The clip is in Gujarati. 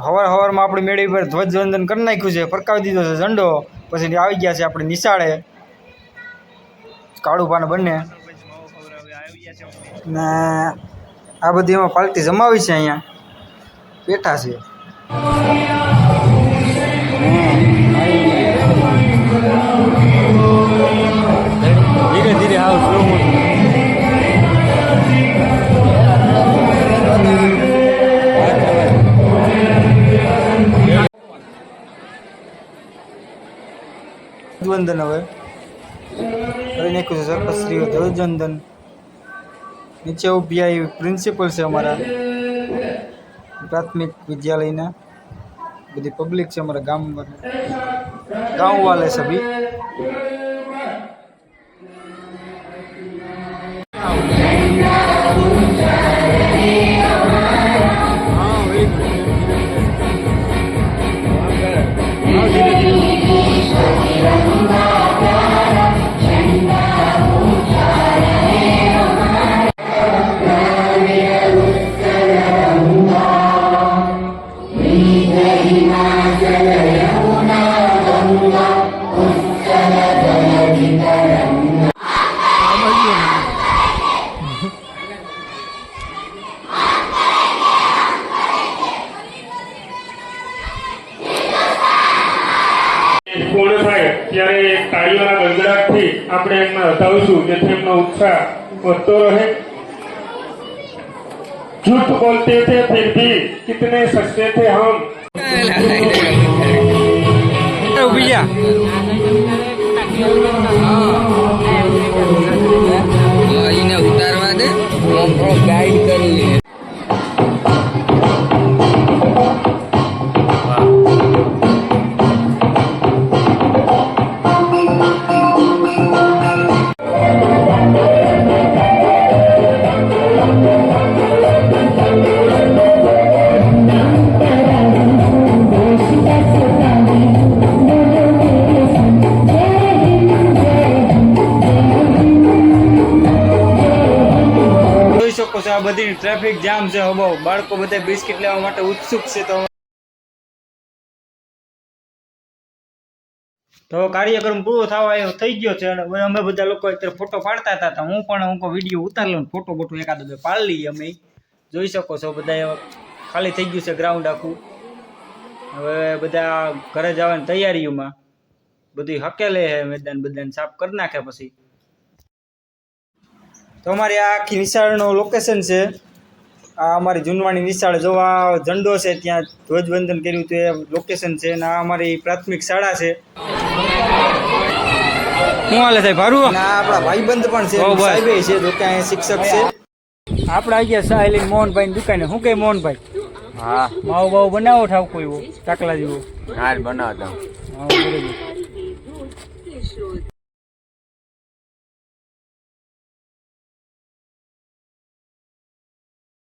હવારમાં આપણે મેળી પર ધ્વજવંદન કરી નાખ્યું છે, ફરકાવી દીધો છે ઝંડો. પછી આવી ગયા છે આપણે નિશાળે, કાળુભાને બંને ને આ બધી એમાં પાર્ટી જમાવી છે. અહીંયા બેઠા છે. ધીરે ધીરે આવ સ્લો મોશન. ધ્વજવંદન હવે કરી નાખ્યું છે સરપંચશ્રીઓ ધ્વજવંદન. નીચે ઉભી આવી પ્રિન્સિપલ છે અમારા પ્રાથમિક વિદ્યાલયના. બધી પબ્લિક છે અમારા ગાँव वाले सभी. પૂર્ણ થાય ત્યારે તાળીઓના ગડગડાટથી આપણે એમને હટાવીશું, જેથી એમનો ઉત્સાહ વધતો રહે. झूठ बोलते थे फिर भी कितने सच्चे थे हम. ઉતારવા દે ગાઈડ કરી. આ બધી ટ્રાફિક જામ છે. હવે બાળકો બધા બિસ્કિટ લેવા માટે ઉત્સુક છે. તો કાર્યક્રમ પૂરો થવા આવ્યો થઈ ગયો છે. અમે બધા લોકો અત્યારે ફોટો પાડતા હતા. હું પણ વિડીયો ઉતાર લઉં, ફોટો બોટો એકાદ બે પાડી લઈએ. અમે જોઈ શકો છો બધા ખાલી થઈ ગયું છે ગ્રાઉન્ડ આખું. હવે બધા ઘરે જવાની તૈયારીઓમાં બધું હકેલે છે. મેદાન બદાન સાફ કરી નાખે પછી. તો અમારી આ આખી નિશાળનું લોકેશન છે. આ અમારી જૂનવાણી નિશાળ જોવા ઝંડો છે, ત્યાં ધ્વજવંદન કર્યું હતું એ લોકેશન છે. અને આ અમારી પ્રાથમિક શાળા છે. શું હાલે સાહેબ? સારું. ના આપણા ભાઈબંધ પણ છે, સાહેબ છે, તો કે અહીંયા શિક્ષક છે. આપણે આવી ગયા સાહેલી મોહનભાઈ ની દુકાને. શું કહે મોહનભાઈ? હા, માવો બાવો બનાવો ઠાવ કોઈ ચાકલા જેવો. હાલ બનાવતા. હા બરોબર.